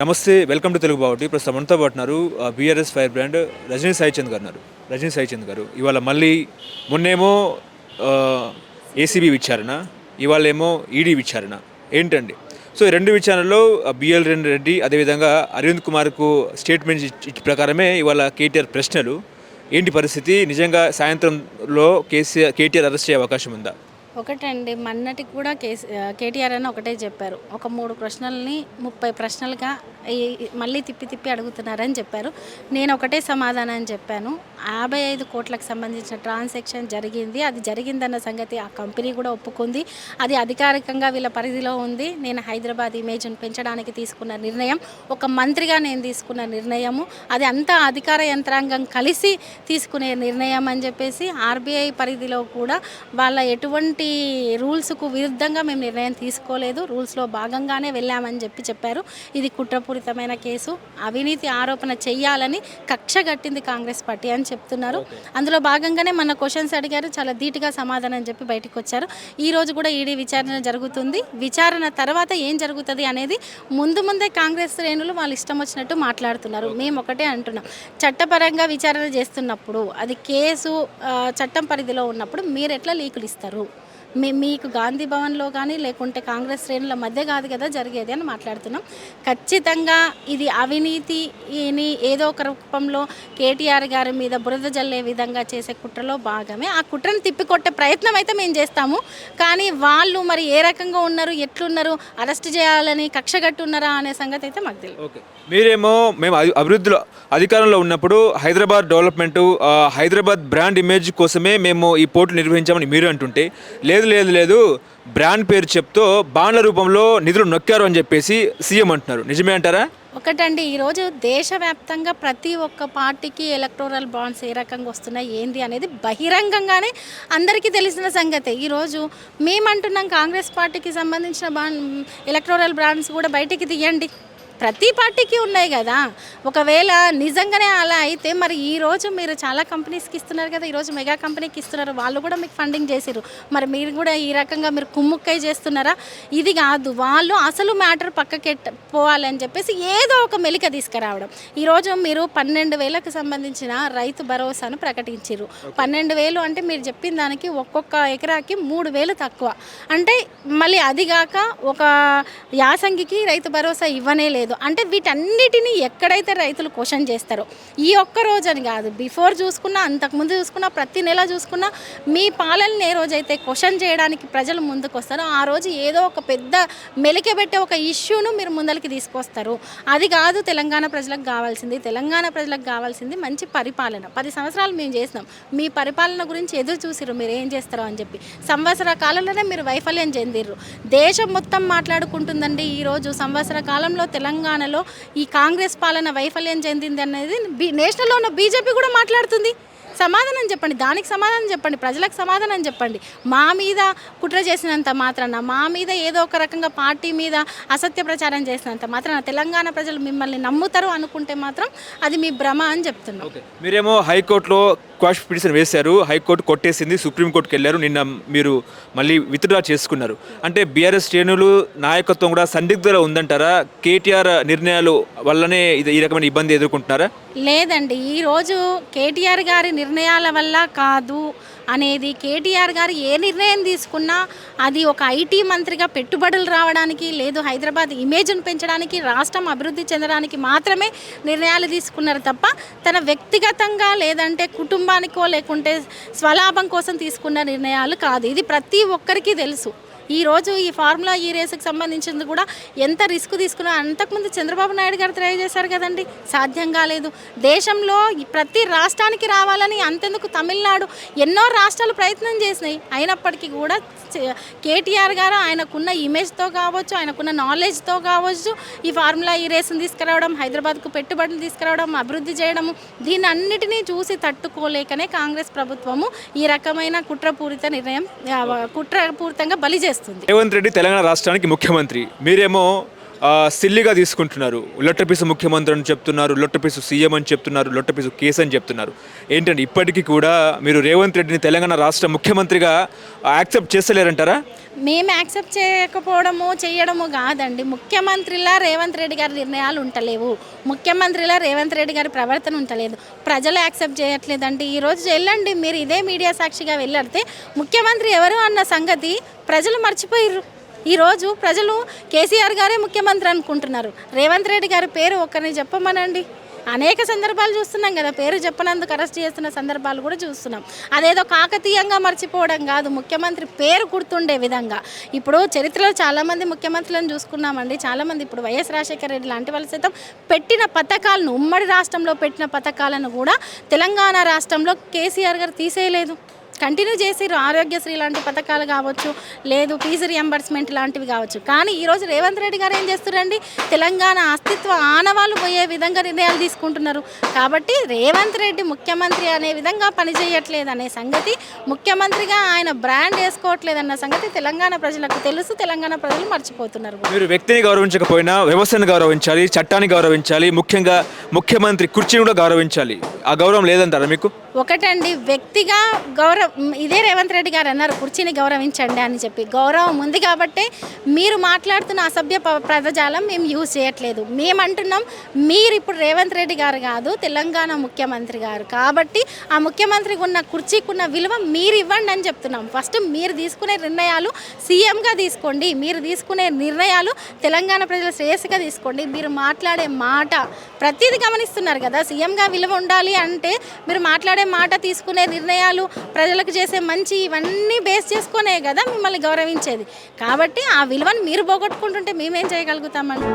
నమస్తే, welcome to Telugu బావటి. ప్రస్తుతం మనతో పాటు ఉన్నారు బీఆర్ఎస్ ఫైర్ బ్రాండ్ రజనీ సాయిచంద్ గారు ఉన్నారు. రజనీ సాయిచంద్ గారు ఇవాళ మళ్ళీ మొన్నేమో ఏసీబీ విచారణ, ఇవాళ ఏమో ఈడీ విచారణ ఏంటండి? సో ఈ రెండు విచారణలో బిఎల్ రెడ్డి అదేవిధంగా అరవింద్ కుమార్కు స్టేట్మెంట్ ప్రకారమే ఇవాళ కేటీఆర్ ప్రశ్నలు. ఏంటి పరిస్థితి? నిజంగా సాయంత్రంలో కేటీఆర్ అరెస్ట్ అయ్యే అవకాశం ఉందా? ఒకటండి, మొన్నటికి కూడా కేటీఆర్ అని ఒకటే చెప్పారు. ఒక 3 ప్రశ్నల్ని 30 ప్రశ్నలుగా మళ్ళీ తిప్పి తిప్పి అడుగుతున్నారని చెప్పారు. నేను ఒకటే సమాధానం అని చెప్పాను. 55 కోట్లకు సంబంధించిన ట్రాన్సాక్షన్ జరిగింది. అది జరిగిందన్న సంగతి ఆ కంపెనీ కూడా ఒప్పుకుంది. అది అధికారికంగా వీళ్ళ పరిధిలో ఉంది. నేను హైదరాబాద్ ఇమేజ్ను పెంచడానికి తీసుకున్న నిర్ణయం, ఒక మంత్రిగా నేను తీసుకున్న నిర్ణయము, అది అంతా అధికార యంత్రాంగం కలిసి తీసుకునే నిర్ణయం అని చెప్పేసి ఆర్బీఐ పరిధిలో కూడా వాళ్ళ ఎటువంటి రూల్స్కు విరుద్ధంగా మేము నిర్ణయం తీసుకోలేదు, రూల్స్లో భాగంగానే వెళ్ళామని చెప్పారు. ఇది కుట్రపూరితమైన కేసు, అవినీతి ఆరోపణ చెయ్యాలని కక్ష కట్టింది కాంగ్రెస్ పార్టీ అని చెప్తున్నారు. అందులో భాగంగానే మన క్వశ్చన్స్ అడిగారు, చాలా ధీటుగా సమాధానం చెప్పి బయటకు వచ్చారు. ఈరోజు కూడా ఈడీ విచారణ జరుగుతుంది. విచారణ తర్వాత ఏం జరుగుతుంది అనేది ముందే కాంగ్రెస్ శ్రేణులు వాళ్ళు ఇష్టం వచ్చినట్టు మాట్లాడుతున్నారు. మేము ఒకటే అంటున్నాం, చట్టపరంగా విచారణ చేస్తున్నప్పుడు అది కేసు చట్టం పరిధిలో ఉన్నప్పుడు మీరు ఎట్లా లీకులు ఇస్తారు? మీకు గాంధీ భవన్లో కానీ లేకుంటే కాంగ్రెస్ శ్రేణుల మధ్య కాదు కదా జరిగేది అని మాట్లాడుతున్నాం. ఖచ్చితంగా ఇది అవినీతిని ఏదో ఒక రూపంలో కేటీఆర్ గారి మీద బురద జల్లే విధంగా చేసే కుట్రలో భాగమే. ఆ కుట్రను తిప్పికొట్టే ప్రయత్నం అయితే మేము చేస్తాము. కానీ వాళ్ళు మరి ఏ రకంగా ఉన్నారు, ఎట్లున్నారు, అరెస్ట్ చేయాలని కక్షగట్టున్నారా అనే సంగతి అయితే మాకు తెలియదు. ఓకే, మీరేమో మేము అభివృద్ధిలో అధికారంలో ఉన్నప్పుడు Hyderabad development, Hyderabad brand image కోసమే మేము ఈ పోర్టులు నిర్వహించామని మీరు అంటుంటే, లేదు బ్రాండ్ పేరు చెప్తూ బాండ్ల రూపంలో నిధులు నొక్కారు అని చెప్పేసి సీఎం అంటున్నారు. నిజమే అంటారా? ఒకటండి, ఈరోజు దేశవ్యాప్తంగా ప్రతి ఒక్క పార్టీకి ఎలక్టోరల్ బాండ్స్ ఏ రకంగా వస్తున్నాయి ఏంది అనేది బహిరంగంగానే అందరికీ తెలిసిన సంగతే. ఈరోజు మేమంటున్నాం కాంగ్రెస్ పార్టీకి సంబంధించిన ఎలక్టోరల్ బాండ్స్ కూడా బయటికి తీయండి. ప్రతి పార్టీకి ఉన్నాయి కదా. ఒకవేళ నిజంగానే అలా అయితే మరి ఈరోజు మీరు చాలా కంపెనీస్కి ఇస్తున్నారు కదా, ఈరోజు మెగా కంపెనీకి ఇస్తున్నారు, వాళ్ళు కూడా మీకు ఫండింగ్ చేసిరు, మరి మీరు కూడా ఈ రకంగా మీరు కుమ్ముక్కై చేస్తున్నారా? ఇది కాదు, వాళ్ళు అసలు మ్యాటర్ పక్కకి పోవాలని చెప్పేసి ఏదో ఒక మెలిక తీసుకురావడం. ఈరోజు మీరు 12,000కు సంబంధించిన రైతు భరోసాను ప్రకటించారు. 12,000 అంటే మీరు చెప్పిన దానికి ఒక్కొక్క ఎకరాకి 3,000 తక్కువ. అంటే మళ్ళీ అదిగాక ఒక యాసంగికి రైతు భరోసా ఇవ్వనే లేదు. అంటే వీటన్నిటిని ఎక్కడైతే రైతులు క్వశ్చన్ చేస్తారో, ఈ ఒక్క రోజు అని కాదు, బిఫోర్ చూసుకున్నా, అంతకుముందు చూసుకున్నా, ప్రతి నెల చూసుకున్నా, మీ పాలనని ఏ రోజైతే క్వశ్చన్ చేయడానికి ప్రజలు ముందుకు వస్తారో ఆ రోజు ఏదో ఒక పెద్ద మెలికెబెట్టే ఒక ఇష్యూను మీరు ముందరికి తీసుకొస్తారు. అది కాదు తెలంగాణ ప్రజలకు కావాల్సింది. తెలంగాణ ప్రజలకు కావాల్సింది మంచి పరిపాలన. 10 సంవత్సరాలు మేము చేసినాం, మీ పరిపాలన గురించి ఎదురు చూసిరు మీరు ఏం చేస్తారో అని చెప్పి. సంవత్సర కాలంలోనే మీరు వైఫల్యం చెందిర్రు. దేశం మొత్తం మాట్లాడుకుంటుందండి ఈరోజు. సంవత్సర కాలంలో తెలంగాణలో ఈ కాంగ్రెస్ పాలన వైఫల్యం చెందింది అనేది నేషనల్లో ఉన్న బీజేపీ కూడా మాట్లాడుతుంది. సమాధానం చెప్పండి, దానికి సమాధానం చెప్పండి, ప్రజలకు సమాధానం చెప్పండి. మా మీద కుట్ర చేసినంత మాత్రాన, మా మీద ఏదో ఒక రకంగా పార్టీ మీద అసత్య ప్రచారం చేసినంత మాత్రాన తెలంగాణ ప్రజలు మిమ్మల్ని నమ్ముతారు అనుకుంటే మాత్రం అది మీ భ్రమ అని చెప్తున్నాం. మీరేమో హైకోర్టులో క్వాష్ పిటిషన్ వేశారు, హైకోర్టు కొట్టేసింది, సుప్రీంకోర్టుకి వెళ్ళారు, నిన్న మీరు మళ్ళీ విత్డ్రా చేసుకున్నారు. అంటే బీఆర్ఎస్ శ్రేణులు నాయకత్వం కూడా సందిగ్ధలో ఉందంటారా? కేటీఆర్ నిర్ణయాలు వల్లనే ఈ రకమైన ఇబ్బంది ఎదుర్కొంటున్నారా? లేదండి, ఈరోజు కేటీఆర్ గారి నిర్ణయాల వల్ల కాదు అనేది, కేటీఆర్ గారు ఏ నిర్ణయం తీసుకున్నా అది ఒక ఐటీ మంత్రిగా పెట్టుబడులు రావడానికి, లేదు హైదరాబాద్ ఇమేజ్ను పెంచడానికి, రాష్ట్రం అభివృద్ధి చెందడానికి మాత్రమే నిర్ణయాలు తీసుకున్నారు తప్ప తన వ్యక్తిగతంగా లేదంటే కుటుంబానికో లేకుంటే స్వలాభం కోసం తీసుకున్న నిర్ణయాలు కాదు. ఇది ప్రతి ఒక్కరికి తెలుసు. ఈరోజు ఈ ఫార్ములా ఈ రేసుకు సంబంధించింది కూడా ఎంత రిస్క్ తీసుకున్నా, అంతకుముందు చంద్రబాబు నాయుడు గారు ట్రై చేశారు కదండి, సాధ్యం కాలేదు. దేశంలో ప్రతి రాష్ట్రానికి రావాలని, అంతెందుకు తమిళనాడు, ఎన్నో రాష్ట్రాలు ప్రయత్నం చేసినాయి. అయినప్పటికీ కూడా కేటీఆర్ గారు ఆయనకున్న ఇమేజ్తో కావచ్చు, ఆయనకున్న నాలెడ్జ్తో కావచ్చు, ఈ ఫార్ములా ఈ రేసును తీసుకురావడం, హైదరాబాద్కు పెట్టుబడులు తీసుకురావడం, అభివృద్ధి చేయడము, దీని అన్నిటినీ చూసి తట్టుకోలేకనే కాంగ్రెస్ ప్రభుత్వము ఈ రకమైన కుట్రపూరితంగా బలి చేస్తుంది. రేవంత్ రెడ్డి తెలంగాణ రాష్ట్రానికి ముఖ్యమంత్రి, మీరేమో సిల్లిగా తీసుకుంటున్నారు. లొట్టపీసు ముఖ్యమంత్రి అని చెప్తున్నారు, లొట్టపీసు సీఎం అని చెప్తున్నారు, లొట్టపీసు కేసు అని చెప్తున్నారు. ఏంటంటే ఇప్పటికీ కూడా మీరు రేవంత్ రెడ్డిని తెలంగాణ రాష్ట్ర ముఖ్యమంత్రిగా యాక్సెప్ట్ చేస్తలేరంటారా? మేము యాక్సెప్ట్ చేయకపోవడము చేయడము కాదండి. ముఖ్యమంత్రిలా రేవంత్ రెడ్డి గారి నిర్ణయాలు ఉంటలేవు, ముఖ్యమంత్రిలా రేవంత్ రెడ్డి గారి ప్రవర్తన ఉంటలేదు, ప్రజలు యాక్సెప్ట్ చేయట్లేదండి. ఈరోజు వెళ్ళండి మీరు, ఇదే మీడియా సాక్షిగా వెళ్ళడితే ముఖ్యమంత్రి ఎవరు అన్న సంగతి ప్రజలు మర్చిపోయారు. ఈరోజు ప్రజలు కేసీఆర్ గారే ముఖ్యమంత్రి అనుకుంటున్నారు. రేవంత్ రెడ్డి గారి పేరు ఒక్కరిని చెప్పమనండి. అనేక సందర్భాలు చూస్తున్నాం కదా, పేరు చెప్పనందుకు అరెస్ట్ చేస్తున్న సందర్భాలు కూడా చూస్తున్నాం. అదేదో కాకతీయంగా మర్చిపోవడం కాదు, ముఖ్యమంత్రి పేరు గుర్తుండే విధంగా. ఇప్పుడు చరిత్రలో చాలామంది ముఖ్యమంత్రులను చూసుకున్నామండి. చాలామంది ఇప్పుడు వైఎస్ రాజశేఖర రెడ్డి లాంటి వాళ్ళు సైతం పెట్టిన పథకాలను, ఉమ్మడి రాష్ట్రంలో పెట్టిన పథకాలను కూడా తెలంగాణ రాష్ట్రంలో కేసీఆర్ గారు తీసేయలేదు, కంటిన్యూ చేసిరు. ఆరోగ్యశ్రీ లాంటి పథకాలు కావచ్చు, లేదు ఫీజు రియంబర్స్మెంట్ లాంటివి కావచ్చు. కానీ ఈరోజు రేవంత్ రెడ్డి గారు ఏం చేస్తున్నారండి, తెలంగాణ అస్తిత్వ ఆనవాళ్ళు పోయే విధంగా నిర్ణయాలు తీసుకుంటున్నారు. కాబట్టి రేవంత్ రెడ్డి ముఖ్యమంత్రి అనే విధంగా పనిచేయట్లేదు అనే సంగతి, ముఖ్యమంత్రిగా ఆయన బ్రాండ్ వేసుకోవట్లేదన్న సంగతి తెలంగాణ ప్రజలకు తెలుసు. తెలంగాణ ప్రజలు మర్చిపోతున్నారు. మీరు వ్యక్తిని గౌరవించకపోయినా వ్యవస్థను గౌరవించాలి, చట్టాన్ని గౌరవించాలి, ముఖ్యంగా ముఖ్యమంత్రి కుర్చీని కూడా గౌరవించాలి. ఆ గౌరవం లేదంటారా మీకు? ఒకటండి, వ్యక్తిగా ఇదే రేవంత్ రెడ్డి గారు అన్నారు కుర్చీని గౌరవించండి అని చెప్పి. గౌరవం ఉంది కాబట్టే మీరు మాట్లాడుతున్న అసభ్య పదజాలం మేము యూజ్ చేయట్లేదు. మేమంటున్నాం మీరు ఇప్పుడు రేవంత్ రెడ్డి గారు కాదు, తెలంగాణ ముఖ్యమంత్రి గారు. కాబట్టి ఆ ముఖ్యమంత్రికి ఉన్న కుర్చీకున్న విలువ మీరు ఇవ్వండి అని చెప్తున్నాం. ఫస్ట్ మీరు తీసుకునే నిర్ణయాలు సీఎంగా తీసుకోండి, మీరు తీసుకునే నిర్ణయాలు తెలంగాణ ప్రజల శ్రేయస్సుగా తీసుకోండి. మీరు మాట్లాడే మాట ప్రతిదీ గమనిస్తున్నారు కదా, సీఎంగా విలువ ఉండాలి అంటే మీరు మాట్లాడే మాట, తీసుకునే నిర్ణయాలు, ప్రజలకు చేసే మంచి, ఇవన్నీ బేస్ చేసుకునే కదా మిమ్మల్ని గౌరవించేది. కాబట్టి ఆ విలువను మీరు పోగొట్టుకుంటుంటే మేమేం చేయగలుగుతామండి?